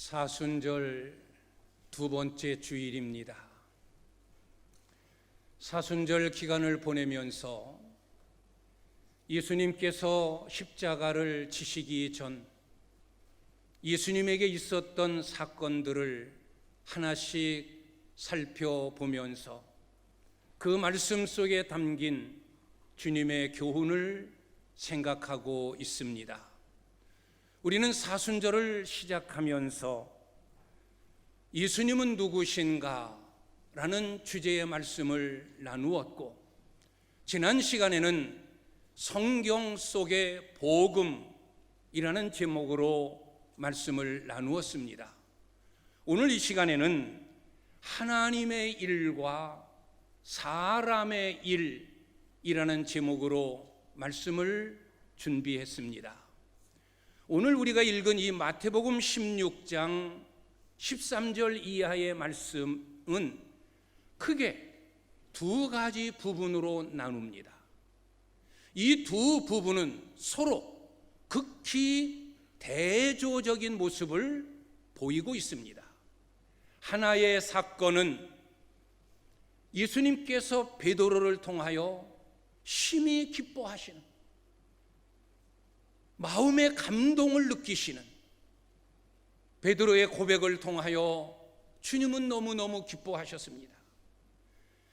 사순절 두 번째 주일입니다. 사순절 기간을 보내면서 예수님께서 십자가를 지시기 전 예수님에게 있었던 사건들을 하나씩 살펴보면서 그 말씀 속에 담긴 주님의 교훈을 생각하고 있습니다. 우리는 사순절을 시작하면서 예수님은 누구신가? 라는 주제의 말씀을 나누었고, 지난 시간에는 성경 속의 복음이라는 제목으로 말씀을 나누었습니다. 오늘 이 시간에는 하나님의 일과 사람의 일이라는 제목으로 말씀을 준비했습니다. 오늘 우리가 읽은 이 마태복음 16장 13절 이하의 말씀은 크게 두 가지 부분으로 나눕니다. 이 두 부분은 서로 극히 대조적인 모습을 보이고 있습니다. 하나의 사건은 예수님께서 베드로를 통하여 심히 기뻐하시는, 마음의 감동을 느끼시는, 베드로의 고백을 통하여 주님은 너무너무 기뻐하셨습니다.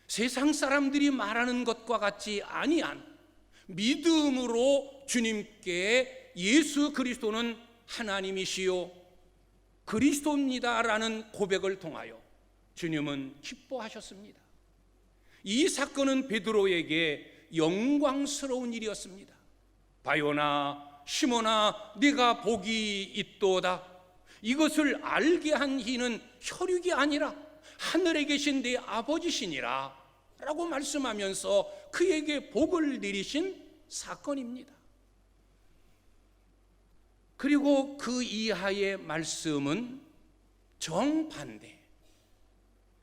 세상 사람들이 말하는 것과 같지 아니한 믿음으로 주님께 예수 그리스도는 하나님이시요 그리스도입니다라는 고백을 통하여 주님은 기뻐하셨습니다. 이 사건은 베드로에게 영광스러운 일이었습니다. 바요나 시몬아, 네가 복이 있도다. 이것을 알게 한 이는 혈육이 아니라 하늘에 계신 네 아버지시니라 라고 말씀하면서 그에게 복을 내리신 사건입니다. 그리고 그 이하의 말씀은 정반대,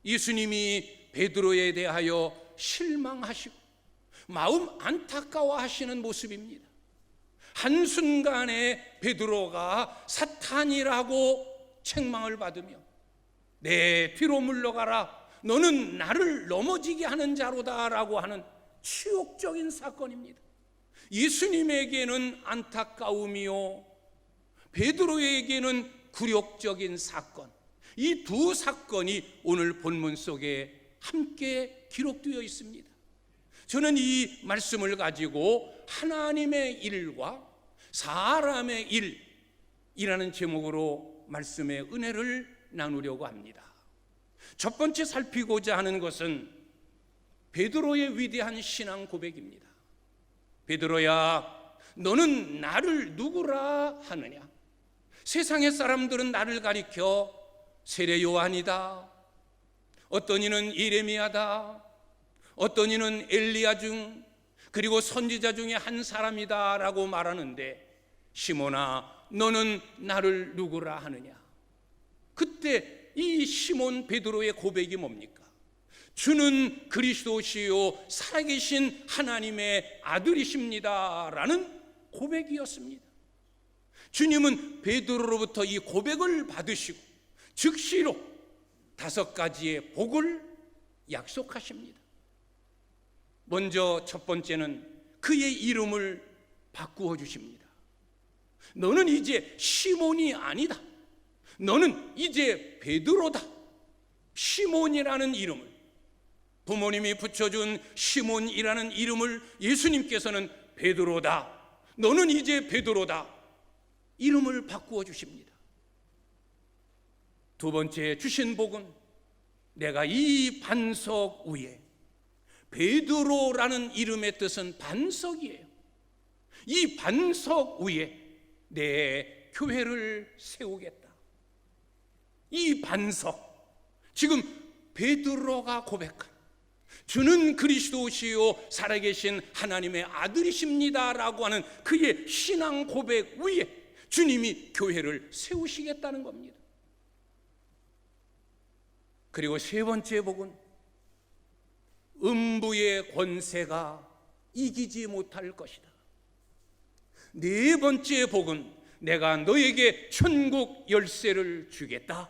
예수님이 베드로에 대하여 실망하시고 마음 안타까워하시는 모습입니다. 한순간에 베드로가 사탄이라고 책망을 받으며 내 뒤로 물러가라, 너는 나를 넘어지게 하는 자로다 라고 하는 치욕적인 사건입니다. 예수님에게는 안타까움이요, 베드로에게는 굴욕적인 사건, 이 두 사건이 오늘 본문 속에 함께 기록되어 있습니다. 저는 이 말씀을 가지고 하나님의 일과 사람의 일이라는 제목으로 말씀의 은혜를 나누려고 합니다. 첫 번째 살피고자 하는 것은 베드로의 위대한 신앙 고백입니다. 베드로야, 너는 나를 누구라 하느냐? 세상의 사람들은 나를 가리켜 세례 요한이다, 어떤 이는 예레미야다, 어떤 이는 엘리야 중, 그리고 선지자 중에 한 사람이다 라고 말하는데, 시몬아, 너는 나를 누구라 하느냐? 그때 이 시몬 베드로의 고백이 뭡니까? 주는 그리스도시요 살아계신 하나님의 아들이십니다 라는 고백이었습니다. 주님은 베드로로부터 이 고백을 받으시고 즉시로 5가지의 복을 약속하십니다. 먼저 첫 번째는 그의 이름을 바꾸어 주십니다. 너는 이제 시몬이 아니다, 너는 이제 베드로다. 시몬이라는 이름을, 부모님이 붙여준 시몬이라는 이름을 예수님께서는 베드로다, 너는 이제 베드로다, 이름을 바꾸어 주십니다. 두 번째 주신 복은 내가 이 반석 위에, 베드로라는 이름의 뜻은 반석이에요. 이 반석 위에 내 교회를 세우겠다. 이 반석, 지금 베드로가 고백한 주는 그리스도시요 살아계신 하나님의 아들이십니다 라고 하는 그의 신앙 고백 위에 주님이 교회를 세우시겠다는 겁니다. 그리고 세 번째 복은 음부의 권세가 이기지 못할 것이다. 네 번째 복은 내가 너에게 천국 열쇠를 주겠다.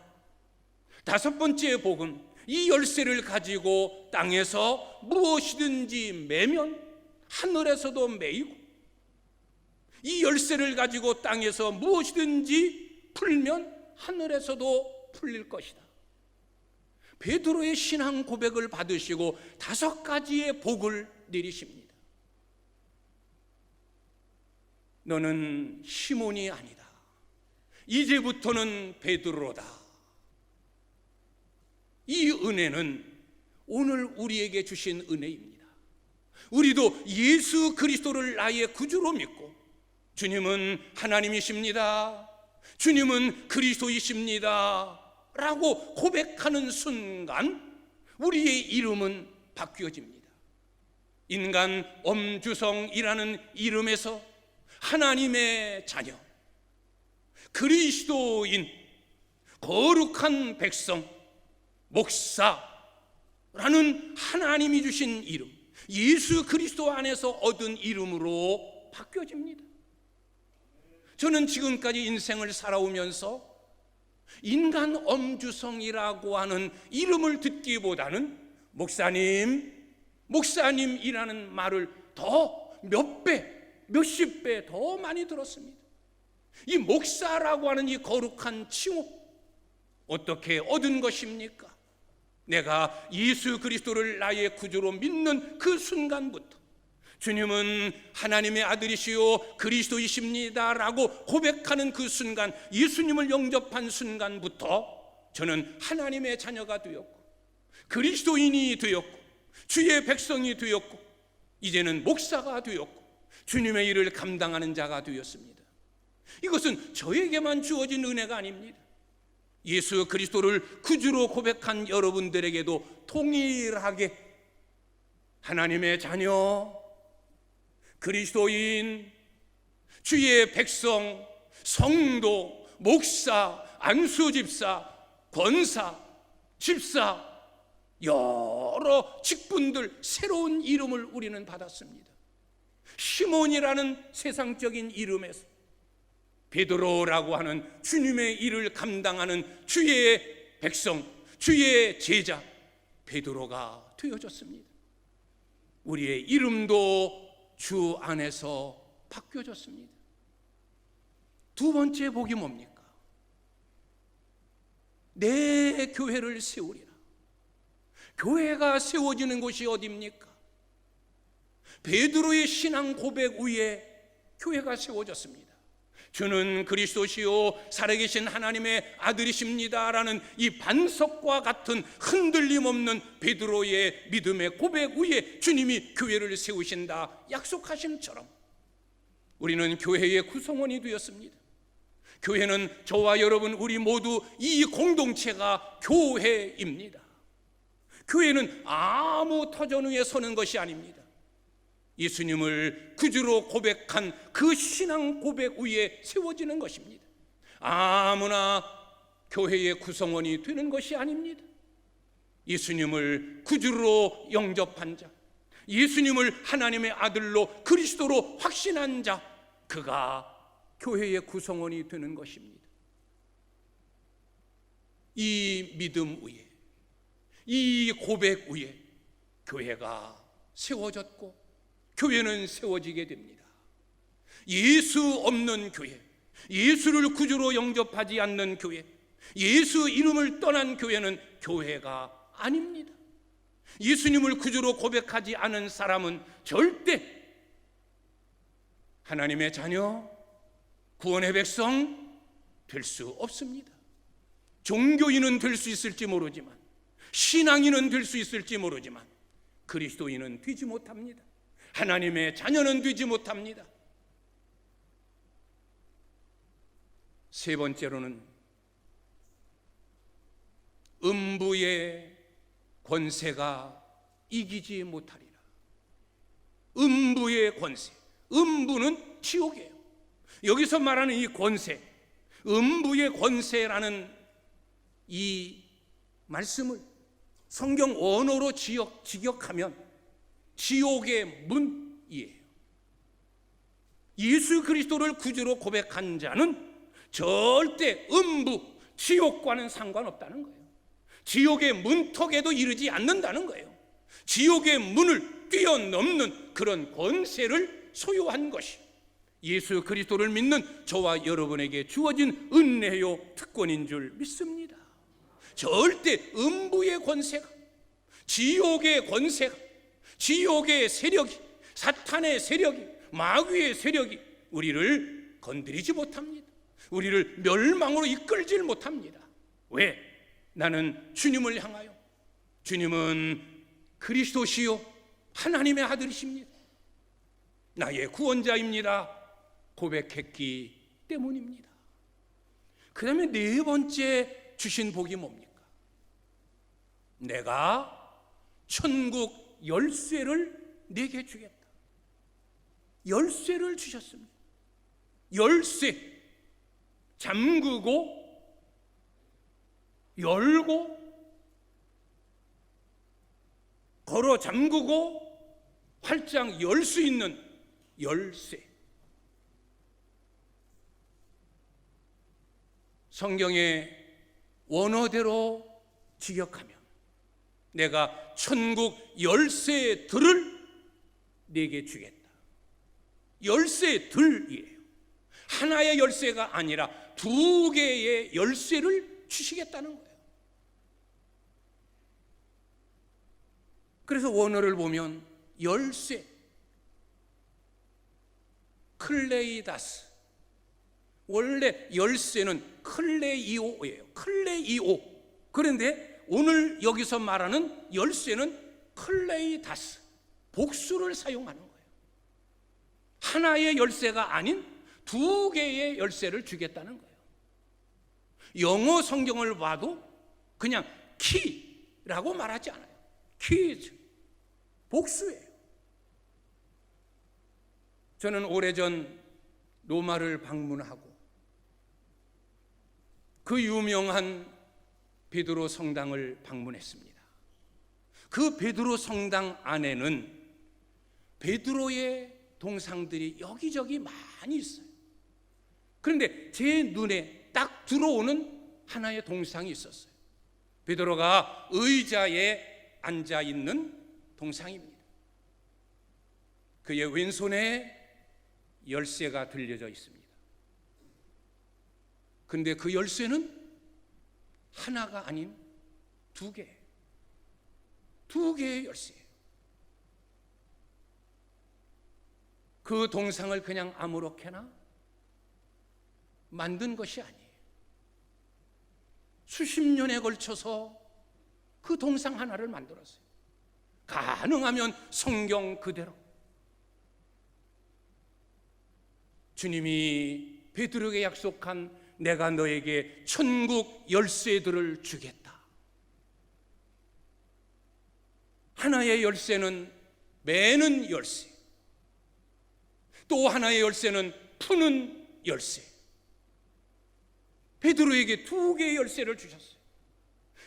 다섯 번째 복은 이 열쇠를 가지고 땅에서 무엇이든지 매면 하늘에서도 매이고, 이 열쇠를 가지고 땅에서 무엇이든지 풀면 하늘에서도 풀릴 것이다. 베드로의 신앙 고백을 받으시고 다섯 가지의 복을 내리십니다. 너는 시몬이 아니다. 이제부터는 베드로다. 이 은혜는 오늘 우리에게 주신 은혜입니다. 우리도 예수 그리스도를 나의 구주로 믿고 주님은 하나님이십니다, 주님은 그리스도이십니다 라고 고백하는 순간 우리의 이름은 바뀌어집니다. 인간 엄주성이라는 이름에서 하나님의 자녀, 그리스도인, 거룩한 백성, 목사라는 하나님이 주신 이름, 예수 그리스도 안에서 얻은 이름으로 바뀌어집니다. 저는 지금까지 인생을 살아오면서 인간 엄주성이라고 하는 이름을 듣기보다는 목사님이라는 말을 더 몇 배, 몇십 배 더 많이 들었습니다. 이 목사라고 하는 이 거룩한 칭호 어떻게 얻은 것입니까? 내가 예수 그리스도를 나의 구주로 믿는 그 순간부터 주님은 하나님의 아들이시요 그리스도이십니다 라고 고백하는 그 순간, 예수님을 영접한 순간부터 저는 하나님의 자녀가 되었고 그리스도인이 되었고 주의 백성이 되었고 이제는 목사가 되었고 주님의 일을 감당하는 자가 되었습니다. 이것은 저에게만 주어진 은혜가 아닙니다. 예수 그리스도를 구주로 고백한 여러분들에게도 동일하게 하나님의 자녀, 그리스도인, 주의 백성, 성도, 목사, 안수집사, 권사, 집사, 여러 직분들, 새로운 이름을 우리는 받았습니다. 시몬이라는 세상적인 이름에서 베드로라고 하는 주님의 일을 감당하는 주의 백성, 주의 제자 베드로가 되어졌습니다. 우리의 이름도 주 안에서 바뀌어졌습니다. 두 번째 복이 뭡니까? 내 교회를 세우리라. 교회가 세워지는 곳이 어디입니까? 베드로의 신앙 고백 위에 교회가 세워졌습니다. 주는 그리스도시요 살아계신 하나님의 아들이십니다 라는 이 반석과 같은 흔들림 없는 베드로의 믿음의 고백 위에 주님이 교회를 세우신다 약속하심처럼 우리는 교회의 구성원이 되었습니다. 교회는 저와 여러분 우리 모두 이 공동체가 교회입니다. 교회는 아무 터전 위에 서는 것이 아닙니다. 예수님을 구주로 고백한 그 신앙 고백 위에 세워지는 것입니다. 아무나 교회의 구성원이 되는 것이 아닙니다. 예수님을 구주로 영접한 자, 예수님을 하나님의 아들로 그리스도로 확신한 자, 그가 교회의 구성원이 되는 것입니다. 이 믿음 위에, 이 고백 위에 교회가 세워졌고 교회는 세워지게 됩니다. 예수 없는 교회, 예수를 구주로 영접하지 않는 교회, 예수 이름을 떠난 교회는 교회가 아닙니다. 예수님을 구주로 고백하지 않은 사람은 절대 하나님의 자녀, 구원의 백성 될 수 없습니다. 종교인은 될 수 있을지 모르지만, 신앙인은 될 수 있을지 모르지만 그리스도인은 되지 못합니다. 하나님의 자녀는 되지 못합니다. 세 번째로는 음부의 권세가 이기지 못하리라. 음부의 권세, 음부는 지옥이에요. 여기서 말하는 이 권세, 음부의 권세라는 이 말씀을 성경 원어로 직역하면 지옥의 문이에요. 예수 그리스도를 구주로 고백한 자는 절대 음부, 지옥과는 상관없다는 거예요. 지옥의 문턱에도 이르지 않는다는 거예요. 지옥의 문을 뛰어넘는 그런 권세를 소유한 것이 예수 그리스도를 믿는 저와 여러분에게 주어진 은혜요 특권인 줄 믿습니다. 절대 음부의 권세가, 지옥의 권세가, 지옥의 세력이, 사탄의 세력이, 마귀의 세력이 우리를 건드리지 못합니다. 우리를 멸망으로 이끌질 못합니다. 왜? 나는 주님을 향하여, 주님은 그리스도시요 하나님의 아들이십니다, 나의 구원자입니다 고백했기 때문입니다. 그 다음에 네 번째 주신 복이 뭡니까? 내가 천국 열쇠를 네게 주겠다. 열쇠를 주셨습니다. 열쇠, 잠그고 열고 걸어 잠그고 활짝 열 수 있는 열쇠. 성경의 원어대로 직역하면 내가 천국 열쇠들을 네게 주겠다. 열쇠들이에요. 하나의 열쇠가 아니라 두 개의 열쇠를 주시겠다는 거예요. 그래서 원어를 보면 열쇠, 클레이다스, 원래 열쇠는 클레이오예요. 클레이오. 그런데 오늘 여기서 말하는 열쇠는 클레이다스, 복수를 사용하는 거예요. 하나의 열쇠가 아닌 두 개의 열쇠를 주겠다는 거예요. 영어 성경을 봐도 그냥 키라고 말하지 않아요. 키즈, 복수예요. 저는 오래전 로마를 방문하고 그 유명한 베드로 성당을 방문했습니다. 그 베드로 성당 안에는 베드로의 동상들이 여기저기 많이 있어요. 그런데 제 눈에 딱 들어오는 하나의 동상이 있었어요. 베드로가 의자에 앉아 있는 동상입니다. 그의 왼손에 열쇠가 들려져 있습니다. 그런데 그 열쇠는 하나가 아닌 두 개의 열쇠예요. 그 동상을 그냥 아무렇게나 만든 것이 아니에요. 수십 년에 걸쳐서 그 동상 하나를 만들었어요. 가능하면 성경 그대로. 주님이 베드로에게 약속한 내가 너에게 천국 열쇠들을 주겠다. 하나의 열쇠는 매는 열쇠, 또 하나의 열쇠는 푸는 열쇠. 베드로에게 두 개의 열쇠를 주셨어요.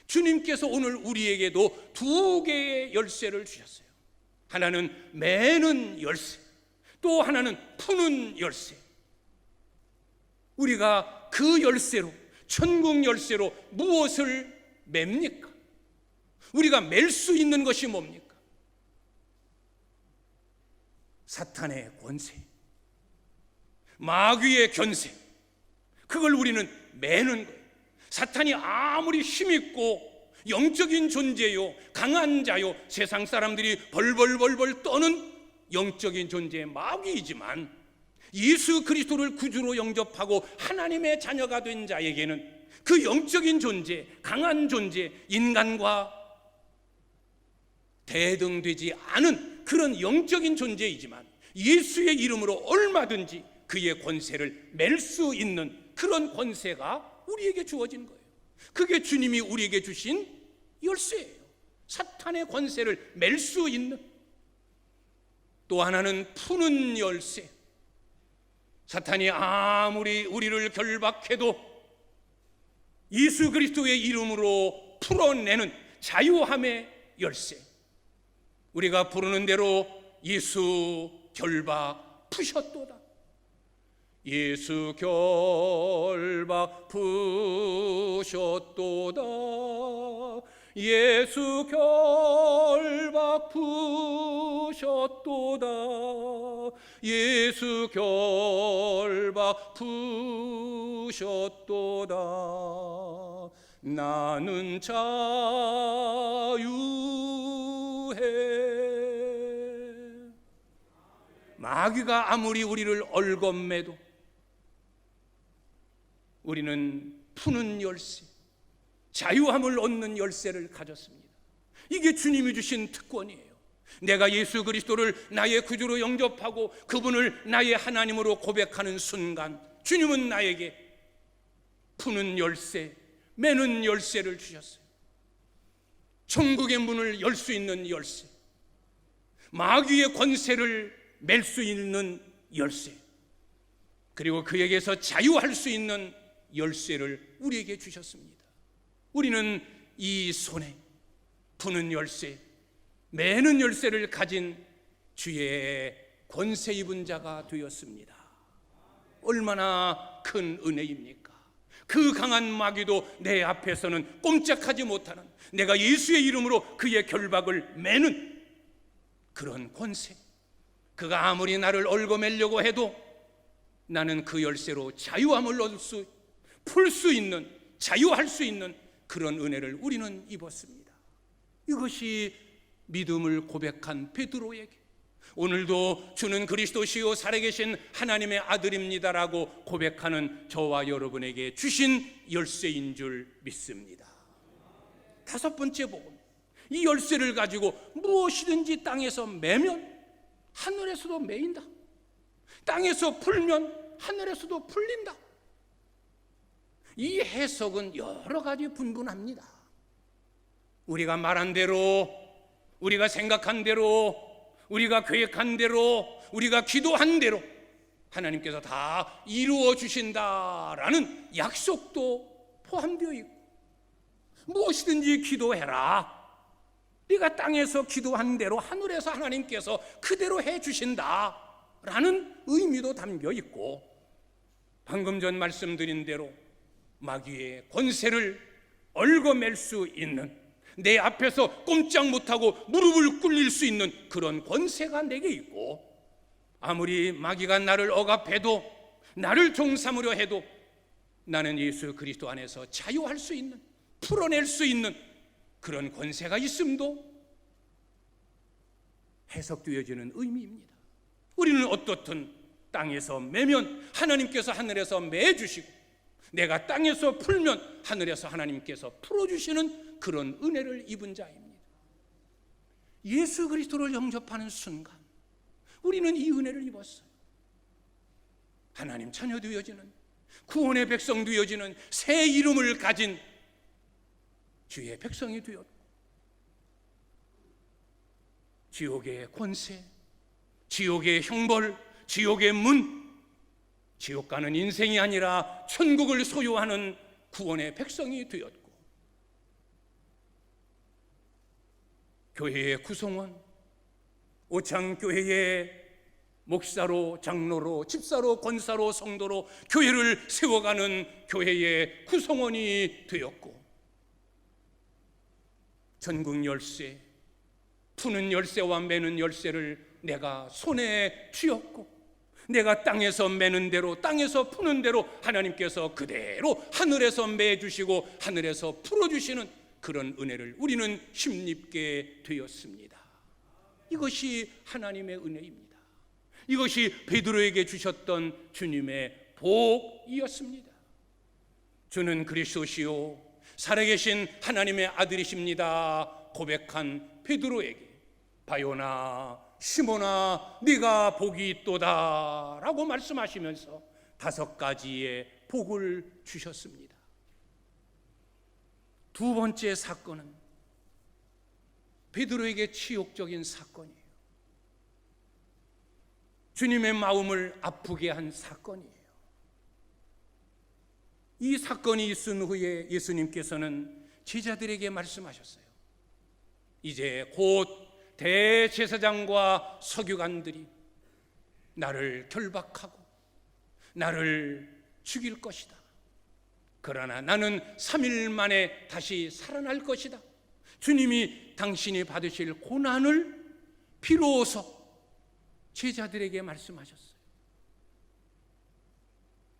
주님께서 오늘 우리에게도 두 개의 열쇠를 주셨어요. 하나는 매는 열쇠, 또 하나는 푸는 열쇠. 우리가 그 열쇠로, 천국 열쇠로 무엇을 맵니까? 우리가 맬 수 있는 것이 뭡니까? 사탄의 권세, 마귀의 견세, 그걸 우리는 매는 거예요. 사탄이 아무리 힘있고 영적인 존재요, 강한 자요, 세상 사람들이 벌벌벌벌 떠는 영적인 존재의 마귀이지만 예수 그리스도를 구주로 영접하고 하나님의 자녀가 된 자에게는 그 영적인 존재, 강한 존재, 인간과 대등되지 않은 그런 영적인 존재이지만 예수의 이름으로 얼마든지 그의 권세를 맬 수 있는 그런 권세가 우리에게 주어진 거예요. 그게 주님이 우리에게 주신 열쇠예요. 사탄의 권세를 맬 수 있는. 또 하나는 푸는 열쇠. 사탄이 아무리 우리를 결박해도 예수 그리스도의 이름으로 풀어내는 자유함의 열쇠. 우리가 부르는 대로 예수 결박 푸셨도다. 예수 결박 부셨도다. 예수 결박 부셨도다. 예수 결박 부셨도다. 나는 자유해. 마귀가 아무리 우리를 얽어매도 우리는 푸는 열쇠, 자유함을 얻는 열쇠를 가졌습니다. 이게 주님이 주신 특권이에요. 내가 예수 그리스도를 나의 구주로 영접하고 그분을 나의 하나님으로 고백하는 순간 주님은 나에게 푸는 열쇠, 매는 열쇠를 주셨어요. 천국의 문을 열 수 있는 열쇠, 마귀의 권세를 맬 수 있는 열쇠, 그리고 그에게서 자유할 수 있는 열쇠를 우리에게 주셨습니다. 우리는 이 손에 푸는 열쇠, 매는 열쇠를 가진 주의 권세 입은 자가 되었습니다. 얼마나 큰 은혜입니까? 그 강한 마귀도 내 앞에서는 꼼짝하지 못하는, 내가 예수의 이름으로 그의 결박을 매는 그런 권세, 그가 아무리 나를 얽어매려고 해도 나는 그 열쇠로 자유함을 얻을 수, 풀 수 있는, 자유할 수 있는 그런 은혜를 우리는 입었습니다. 이것이 믿음을 고백한 베드로에게 오늘도 주는 그리스도시요 살아계신 하나님의 아들입니다라고 고백하는 저와 여러분에게 주신 열쇠인 줄 믿습니다. 다섯 번째 복음, 이 열쇠를 가지고 무엇이든지 땅에서 매면 하늘에서도 매인다. 땅에서 풀면 하늘에서도 풀린다. 이 해석은 여러 가지 분분합니다. 우리가 말한 대로, 우리가 생각한 대로, 우리가 계획한 대로, 우리가 기도한 대로 하나님께서 다 이루어 주신다라는 약속도 포함되어 있고, 무엇이든지 기도해라, 네가 땅에서 기도한 대로 하늘에서 하나님께서 그대로 해 주신다라는 의미도 담겨 있고, 방금 전 말씀드린 대로 마귀의 권세를 얽어맬 수 있는, 내 앞에서 꼼짝 못하고 무릎을 꿇릴 수 있는 그런 권세가 내게 있고, 아무리 마귀가 나를 억압해도, 나를 종삼으려 해도 나는 예수 그리스도 안에서 자유할 수 있는, 풀어낼 수 있는 그런 권세가 있음도 해석되어지는 의미입니다. 우리는 어떻든 땅에서 매면 하나님께서 하늘에서 매주시고, 내가 땅에서 풀면 하늘에서 하나님께서 풀어주시는 그런 은혜를 입은 자입니다. 예수 그리스도를 영접하는 순간 우리는 이 은혜를 입었어요. 하나님 자녀 되어지는, 구원의 백성 되어지는 새 이름을 가진 주의 백성이 되었고, 지옥의 권세, 지옥의 형벌, 지옥의 문, 지옥 가는 인생이 아니라 천국을 소유하는 구원의 백성이 되었고, 교회의 구성원, 오창교회의 목사로, 장로로, 집사로, 권사로, 성도로 교회를 세워가는 교회의 구성원이 되었고, 전국 열쇠, 푸는 열쇠와 매는 열쇠를 내가 손에 쥐었고, 내가 땅에서 매는 대로, 땅에서 푸는 대로 하나님께서 그대로 하늘에서 매주시고 하늘에서 풀어주시는 그런 은혜를 우리는 힘입게 되었습니다. 이것이 하나님의 은혜입니다. 이것이 베드로에게 주셨던 주님의 복이었습니다. 주는 그리스도시요 살아계신 하나님의 아들이십니다 고백한 베드로에게 바요나 시몬아 네가 복이 있도다 라고 말씀하시면서 5가지의 복을 주셨습니다. 두 번째 사건은 베드로에게 치욕적인 사건이에요. 주님의 마음을 아프게 한 사건이에요. 이 사건이 있은 후에 예수님께서는 제자들에게 말씀하셨어요. 이제 곧 대제사장과 서기관들이 나를 결박하고 나를 죽일 것이다. 그러나 나는 3일 만에 다시 살아날 것이다. 주님이 당신이 받으실 고난을 비로소 제자들에게 말씀하셨어요.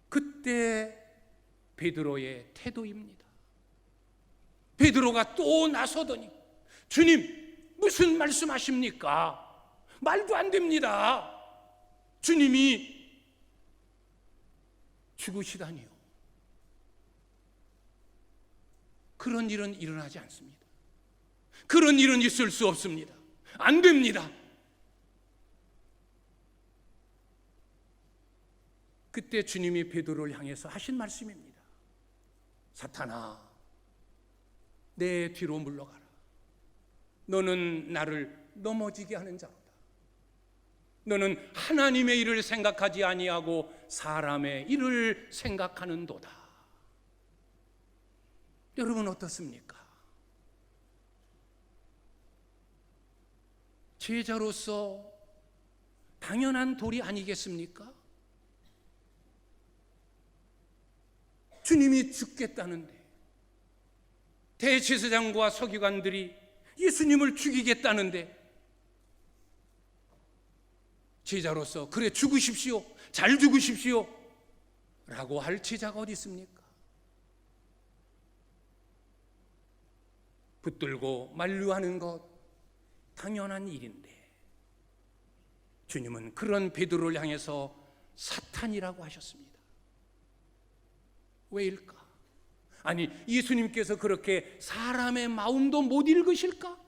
그때 베드로의 태도입니다. 베드로가 또 나서더니 주님, 무슨 말씀하십니까? 말도 안 됩니다. 주님이 죽으시다니요. 그런 일은 일어나지 않습니다. 그런 일은 있을 수 없습니다. 안 됩니다. 그때 주님이 베드로를 향해서 하신 말씀입니다. 사탄아, 내 뒤로 물러가라. 너는 나를 넘어지게 하는 자로다. 너는 하나님의 일을 생각하지 아니하고 사람의 일을 생각하는도다. 여러분 어떻습니까? 제자로서 당연한 도리 아니겠습니까? 주님이 죽겠다는데 대제사장과 서기관들이 예수님을 죽이겠다는데 제자로서 그래 죽으십시오, 잘 죽으십시오 라고 할 제자가 어디 있습니까? 붙들고 만류하는 것 당연한 일인데 주님은 그런 베드로를 향해서 사탄이라고 하셨습니다. 왜일까? 아니, 예수님께서 그렇게 사람의 마음도 못 읽으실까?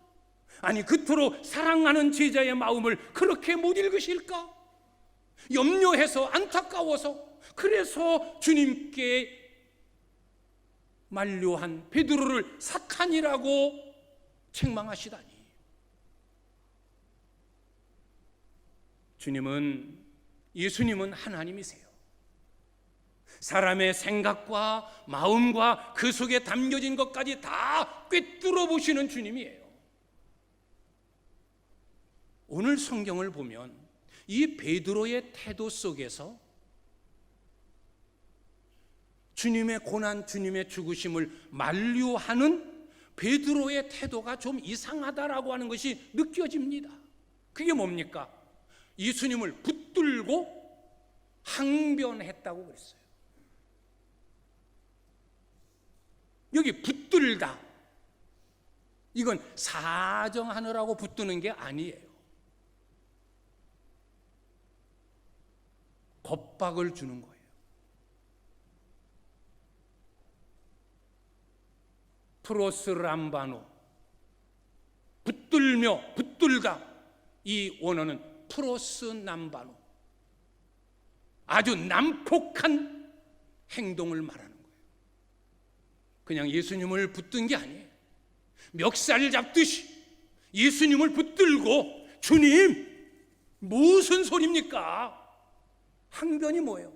아니, 그토록 사랑하는 제자의 마음을 그렇게 못 읽으실까? 염려해서 안타까워서 그래서 주님께 만류한 베드로를 사탄이라고 책망하시다니. 예수님은 하나님이세요. 사람의 생각과 마음과 그 속에 담겨진 것까지 다 꿰뚫어 보시는 주님이에요. 오늘 성경을 보면 이 베드로의 태도 속에서 주님의 고난, 주님의 죽으심을 만류하는 베드로의 태도가 좀 이상하다라고 하는 것이 느껴집니다. 그게 뭡니까? 예수님을 붙들고 항변했다고 그랬어요. 여기 붙들다, 이건 사정하느라고 붙드는 게 아니에요. 겁박을 주는 거예요. 프로스람바노, 붙들며 붙들다, 이 원어는 프로스남바노, 아주 난폭한 행동을 말하는 거예요. 그냥 예수님을 붙든 게 아니에요. 멱살 잡듯이 예수님을 붙들고 주님, 무슨 소리입니까? 항변이 뭐예요?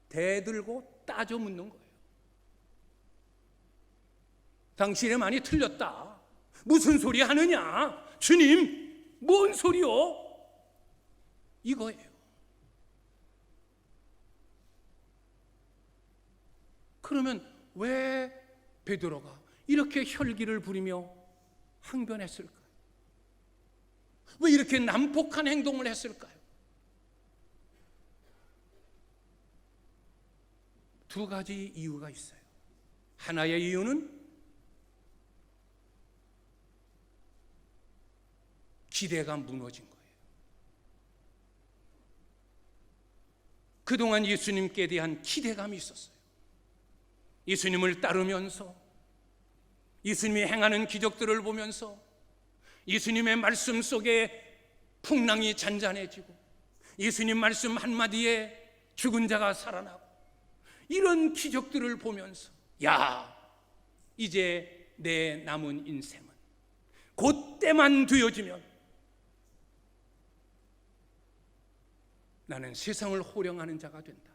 대들고 따져 묻는 거예요. 당신이 많이 틀렸다. 무슨 소리 하느냐? 주님, 뭔 소리요? 이거예요. 그러면 왜 베드로가 이렇게 혈기를 부리며 항변했을까요? 왜 이렇게 난폭한 행동을 했을까요? 두 가지 이유가 있어요. 하나의 이유는 기대가 무너진 거예요. 그동안 예수님께 대한 기대감이 있었어요. 예수님을 따르면서, 예수님이 행하는 기적들을 보면서, 예수님의 말씀 속에 풍랑이 잔잔해지고, 예수님 말씀 한마디에 죽은 자가 살아나고, 이런 기적들을 보면서 야, 이제 내 남은 인생은 그때만 되어지면 나는 세상을 호령하는 자가 된다.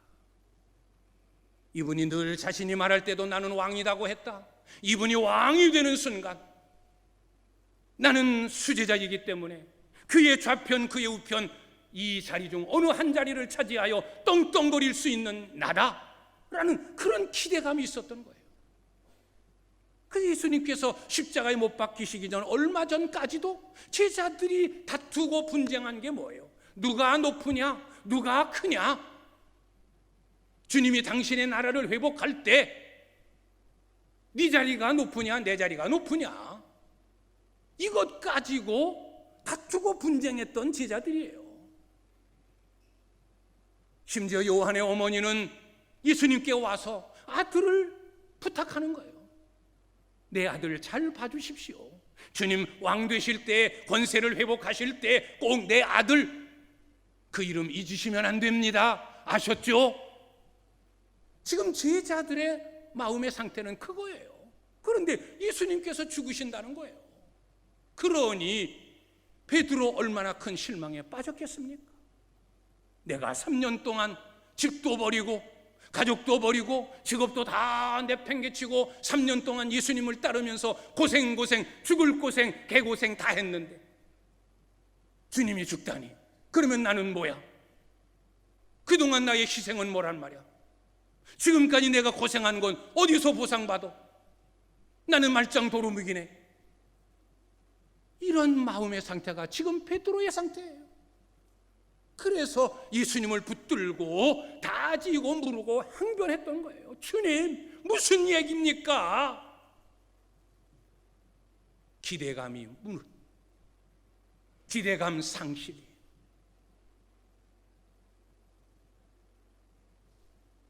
이분이 늘 자신이 말할 때도 나는 왕이라고 했다. 이분이 왕이 되는 순간 나는 수제자이기 때문에 그의 좌편 그의 우편 이 자리 중 어느 한 자리를 차지하여 떵떵거릴 수 있는 나다라는 그런 기대감이 있었던 거예요. 그 예수님께서 십자가에 못 박히시기 전 얼마 전까지도 제자들이 다투고 분쟁한 게 뭐예요? 누가 높으냐? 누가 크냐? 주님이 당신의 나라를 회복할 때 네 자리가 높으냐 내 자리가 높으냐, 이것 가지고 다투고 분쟁했던 제자들이에요. 심지어 요한의 어머니는 예수님께 와서 아들을 부탁하는 거예요. 내 아들 잘 봐주십시오. 주님 왕 되실 때, 권세를 회복하실 때 꼭 내 아들 그 이름 잊으시면 안 됩니다. 아셨죠? 지금 제자들의 마음의 상태는 그거예요. 그런데 예수님께서 죽으신다는 거예요. 그러니 베드로 얼마나 큰 실망에 빠졌겠습니까? 내가 3년 동안 집도 버리고 가족도 버리고 직업도 다 내팽개치고 3년 동안 예수님을 따르면서 고생 죽을 고생 개고생 다 했는데 주님이 죽다니, 그러면 나는 뭐야? 그동안 나의 희생은 뭐란 말이야? 지금까지 내가 고생한 건 어디서 보상받아? 나는 말짱 도루묵이네. 이런 마음의 상태가 지금 베드로의 상태예요. 그래서 예수님을 붙들고 다지고 무르고 항변했던 거예요. 주님, 무슨 얘기입니까? 기대감 상실이.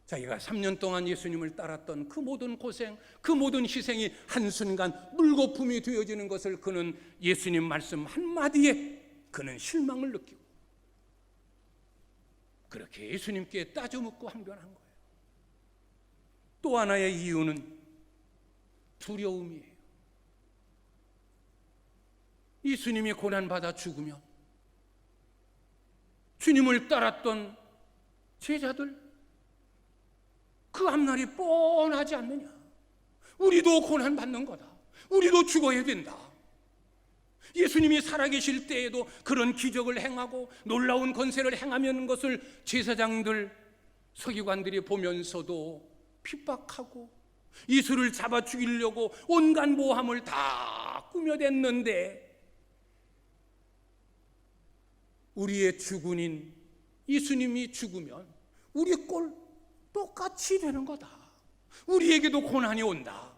자기가 3년 동안 예수님을 따랐던 그 모든 고생, 그 모든 희생이 한순간 물거품이 되어지는 것을 그는 예수님 말씀 한마디에 그는 실망을 느끼고 그렇게 예수님께 따져묻고 항변한 거예요. 또 하나의 이유는 두려움이에요. 예수님이 고난받아 죽으면 주님을 따랐던 제자들 그 앞날이 뻔하지 않느냐. 우리도 고난받는 거다. 우리도 죽어야 된다. 예수님이 살아계실 때에도 그런 기적을 행하고 놀라운 권세를 행하는 것을 제사장들, 서기관들이 보면서도 핍박하고 예수를 잡아 죽이려고 온갖 모함을 다 꾸며댔는데 우리의 주군인 예수님이 죽으면 우리 꼴 똑같이 되는 거다. 우리에게도 고난이 온다.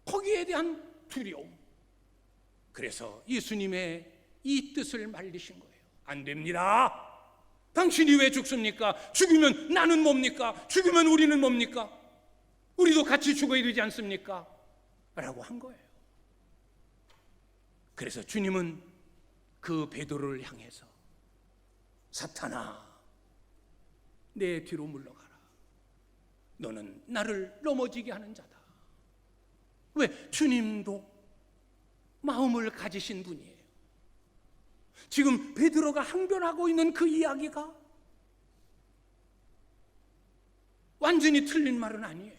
거기에 대한 두려움. 그래서 예수님의 이 뜻을 말리신 거예요. 안 됩니다. 당신이 왜 죽습니까? 죽으면 나는 뭡니까? 죽으면 우리는 뭡니까? 우리도 같이 죽어야 되지 않습니까? 라고 한 거예요. 그래서 주님은 그 베드로를 향해서 사탄아, 내 뒤로 물러가라. 너는 나를 넘어지게 하는 자다. 왜? 주님도 마음을 가지신 분이에요. 지금 베드로가 항변하고 있는 그 이야기가 완전히 틀린 말은 아니에요.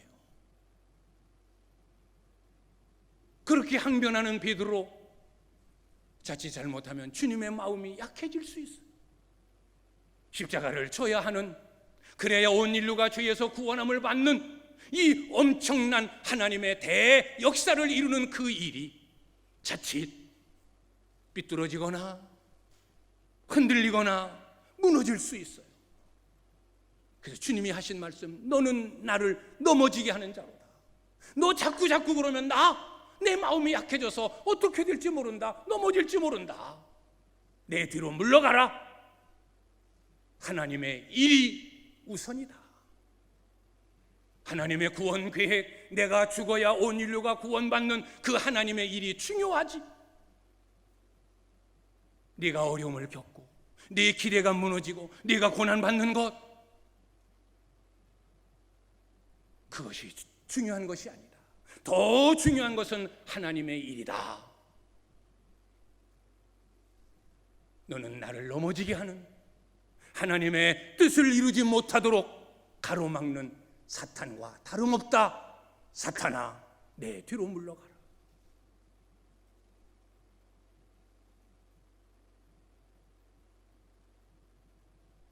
그렇게 항변하는 베드로, 자칫 잘못하면 주님의 마음이 약해질 수 있어요. 십자가를 져야 하는, 그래야 온 인류가 죄에서 구원함을 받는 이 엄청난 하나님의 대역사를 이루는 그 일이 자칫 삐뚤어지거나 흔들리거나 무너질 수 있어요. 그래서 주님이 하신 말씀, 너는 나를 넘어지게 하는 자로다. 너 자꾸 그러면 내 마음이 약해져서 어떻게 될지 모른다. 넘어질지 모른다. 내 뒤로 물러가라. 하나님의 일이 우선이다. 하나님의 구원 계획, 내가 죽어야 온 인류가 구원받는 그 하나님의 일이 중요하지. 네가 어려움을 겪고 네 기대가 무너지고 네가 고난받는 것, 그것이 중요한 것이 아니다. 더 중요한 것은 하나님의 일이다. 너는 나를 넘어지게 하는, 하나님의 뜻을 이루지 못하도록 가로막는 사탄과 다름없다. 사탄아, 내 뒤로 물러가라.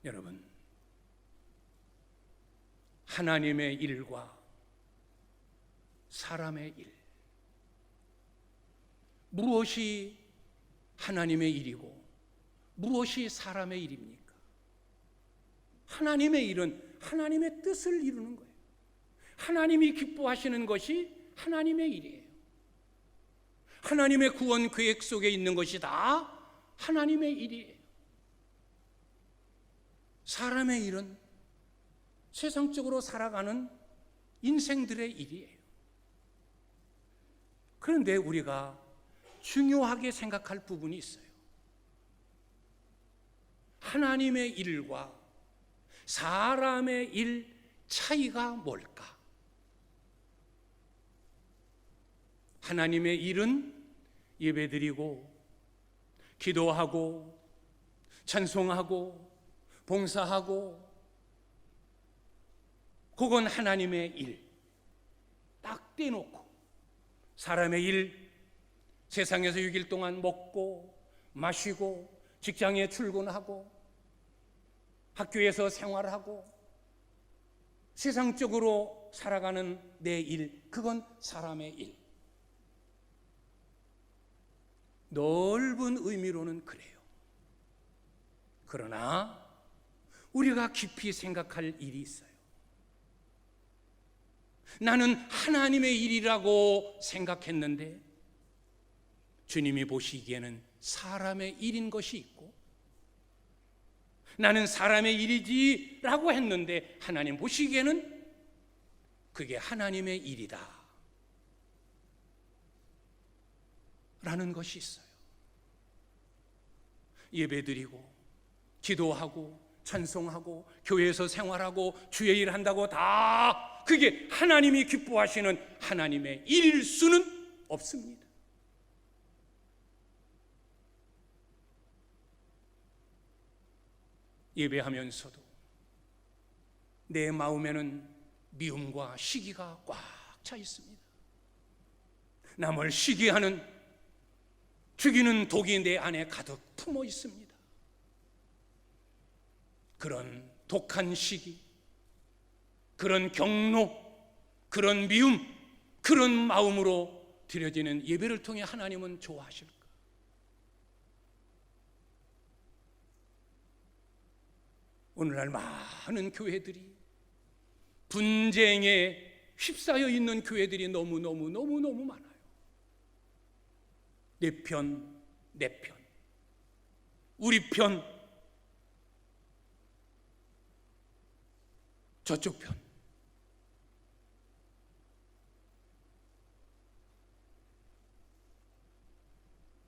여러분, 하나님의 일과 사람의 일, 무엇이 하나님의 일이고 무엇이 사람의 일입니까? 하나님의 일은 하나님의 뜻을 이루는 거예요. 하나님이 기뻐하시는 것이 하나님의 일이에요. 하나님의 구원 계획 속에 있는 것이 다 하나님의 일이에요. 사람의 일은 세상적으로 살아가는 인생들의 일이에요. 그런데 우리가 중요하게 생각할 부분이 있어요. 하나님의 일과 사람의 일 차이가 뭘까? 하나님의 일은 예배드리고 기도하고 찬송하고 봉사하고, 그건 하나님의 일 딱 떼놓고, 사람의 일, 세상에서 6일 동안 먹고 마시고 직장에 출근하고 학교에서 생활하고 세상적으로 살아가는 내 일, 그건 사람의 일. 넓은 의미로는 그래요. 그러나 우리가 깊이 생각할 일이 있어요. 나는 하나님의 일이라고 생각했는데 주님이 보시기에는 사람의 일인 것이 있고, 나는 사람의 일이지라고 했는데 하나님 보시기에는 그게 하나님의 일이다 라는 것이 있어요. 예배드리고 기도하고 찬송하고 교회에서 생활하고 주의 일 한다고 다 그게 하나님이 기뻐하시는 하나님의 일일 수는 없습니다. 예배하면서도 내 마음에는 미움과 시기가 꽉 차 있습니다. 남을 시기하는, 죽이는 독이 내 안에 가득 품어 있습니다. 그런 독한 시기, 그런 경로, 그런 미움, 그런 마음으로 드려지는 예배를 통해 하나님은 좋아하실까? 오늘날 많은 교회들이 분쟁에 휩싸여 있는 교회들이 너무 많아요. 내 편, 내 편, 우리 편, 저쪽 편.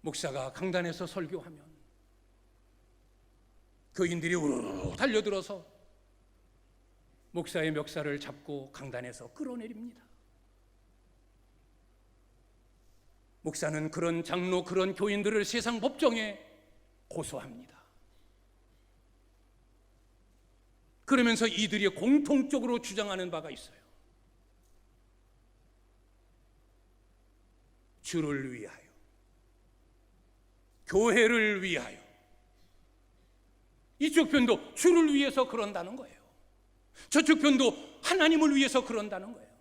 목사가 강단에서 설교하면 교인들이 우르르 달려들어서 목사의 멱살을 잡고 강단에서 끌어내립니다. 목사는 그런 장로, 그런 교인들을 세상 법정에 고소합니다. 그러면서 이들이 공통적으로 주장하는 바가 있어요. 주를 위하여, 교회를 위하여. 이쪽 편도 주를 위해서 그런다는 거예요. 저쪽 편도 하나님을 위해서 그런다는 거예요.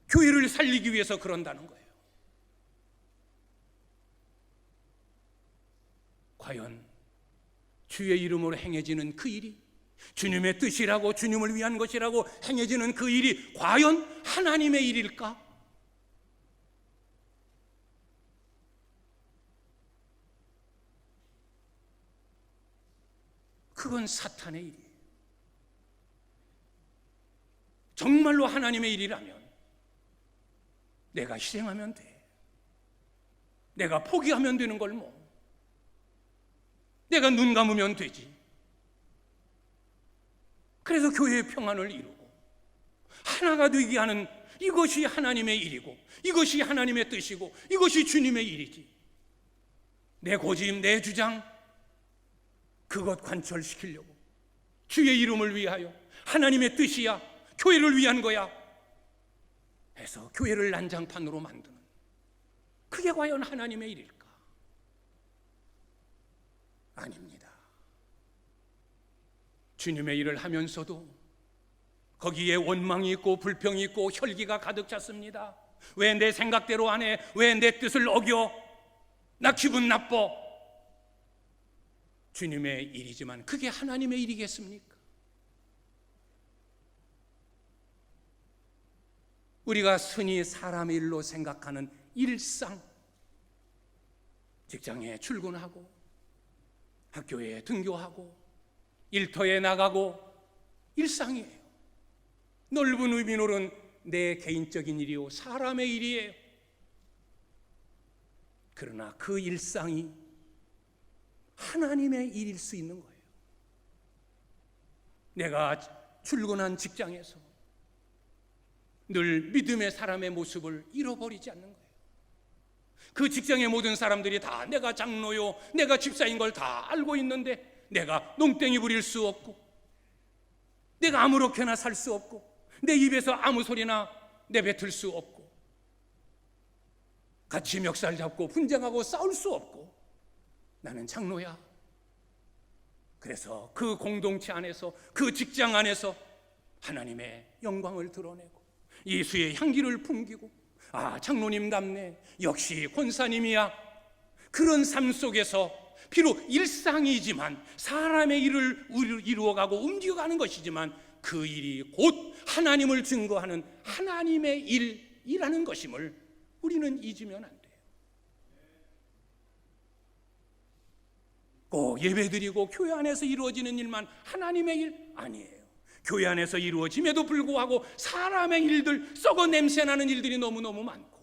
교회를 살리기 위해서 그런다는 거예요. 과연 주의 이름으로 행해지는 그 일이, 주님의 뜻이라고, 주님을 위한 것이라고 행해지는 그 일이 과연 하나님의 일일까? 그건 사탄의 일이에요. 정말로 하나님의 일이라면 내가 실행하면 돼. 내가 포기하면 되는 걸 뭐. 내가 눈 감으면 되지. 그래서 교회의 평안을 이루고 하나가 되게 하는, 이것이 하나님의 일이고 이것이 하나님의 뜻이고 이것이 주님의 일이지. 내 고집, 내 주장, 그것 관철시키려고 주의 이름을 위하여, 하나님의 뜻이야, 교회를 위한 거야 해서 교회를 난장판으로 만드는, 그게 과연 하나님의 일일까? 아닙니다. 주님의 일을 하면서도 거기에 원망이 있고 불평이 있고 혈기가 가득 찼습니다. 왜 내 생각대로 안 해? 왜 내 뜻을 어겨? 나 기분 나빠. 주님의 일이지만 그게 하나님의 일이겠습니까? 우리가 흔히 사람의 일로 생각하는 일상, 직장에 출근하고 학교에 등교하고 일터에 나가고 일상이에요. 넓은 의미로는 내 개인적인 일이요 사람의 일이에요. 그러나 그 일상이 하나님의 일일 수 있는 거예요. 내가 출근한 직장에서 늘 믿음의 사람의 모습을 잃어버리지 않는 거예요. 그 직장의 모든 사람들이 다 내가 장로요, 내가 집사인 걸 다 알고 있는데 내가 농땡이 부릴 수 없고 내가 아무렇게나 살 수 없고 내 입에서 아무 소리나 내뱉을 수 없고 같이 멱살 잡고 분쟁하고 싸울 수 없고 나는 장로야. 그래서 그 공동체 안에서 그 직장 안에서 하나님의 영광을 드러내고 예수의 향기를 풍기고 아 장로님답네, 역시 권사님이야. 그런 삶 속에서 비록 일상이지만 사람의 일을 이루어가고 움직여가는 것이지만 그 일이 곧 하나님을 증거하는 하나님의 일이라는 것임을 우리는 잊으면 안 돼요. 꼭 예배드리고 교회 안에서 이루어지는 일만 하나님의 일 아니에요. 교회 안에서 이루어짐에도 불구하고 사람의 일들, 썩어 냄새나는 일들이 너무너무 많고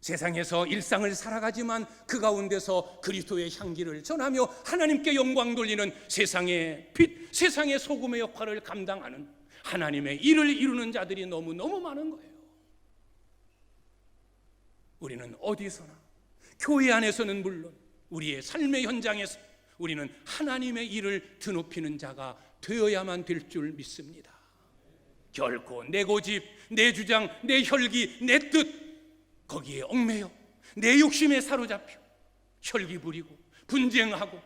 세상에서 일상을 살아가지만 그 가운데서 그리스도의 향기를 전하며 하나님께 영광 돌리는 세상의 빛, 세상의 소금의 역할을 감당하는 하나님의 일을 이루는 자들이 너무너무 많은 거예요. 우리는 어디서나 교회 안에서는 물론 우리의 삶의 현장에서 우리는 하나님의 일을 드높이는 자가 되어야만 될 줄 믿습니다. 결코 내 고집, 내 주장, 내 혈기, 내 뜻 거기에 얽매여 내 욕심에 사로잡혀 혈기 부리고 분쟁하고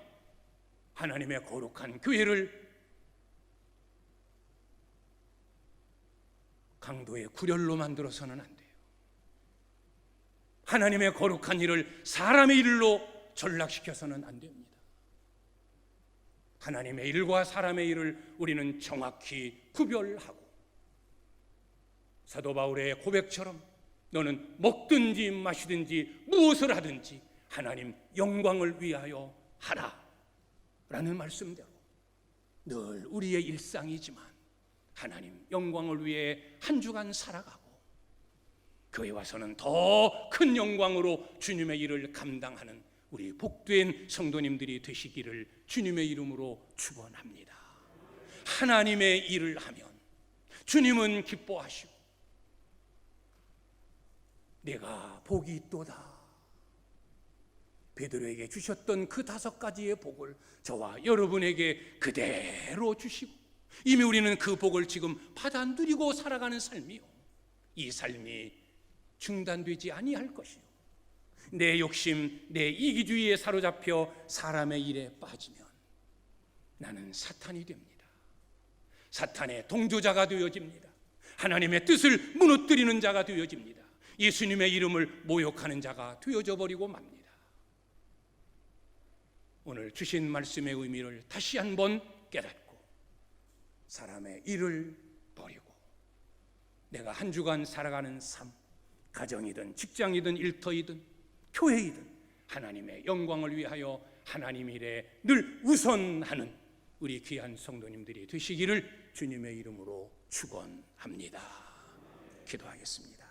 하나님의 거룩한 교회를 강도의 구렬로 만들어서는 안 돼요. 하나님의 거룩한 일을 사람의 일로 전락시켜서는 안 됩니다. 하나님의 일과 사람의 일을 우리는 정확히 구별하고 사도 바울의 고백처럼 너는 먹든지 마시든지 무엇을 하든지 하나님 영광을 위하여 하라 라는 말씀대로 늘 우리의 일상이지만 하나님 영광을 위해 한 주간 살아가고 교회 와서는 더 큰 영광으로 주님의 일을 감당하는 우리 복된 성도님들이 되시기를 주님의 이름으로 축원합니다. 하나님의 일을 하면 주님은 기뻐하시고 내가 복이 있도다. 베드로에게 주셨던 그 5가지의 복을 저와 여러분에게 그대로 주시고 이미 우리는 그 복을 지금 받아 누리고 살아가는 삶이요, 이 삶이 중단되지 아니할 것이요, 내 욕심, 내 이기주의에 사로잡혀 사람의 일에 빠지면 나는 사탄이 됩니다. 사탄의 동조자가 되어집니다. 하나님의 뜻을 무너뜨리는 자가 되어집니다. 예수님의 이름을 모욕하는 자가 되어져 버리고 맙니다. 오늘 주신 말씀의 의미를 다시 한번 깨닫고 사람의 일을 버리고 내가 한 주간 살아가는 삶, 가정이든 직장이든 일터이든 교회이든 하나님의 영광을 위하여 하나님 일에 늘 우선하는 우리 귀한 성도님들이 되시기를 주님의 이름으로 축원합니다. 기도하겠습니다.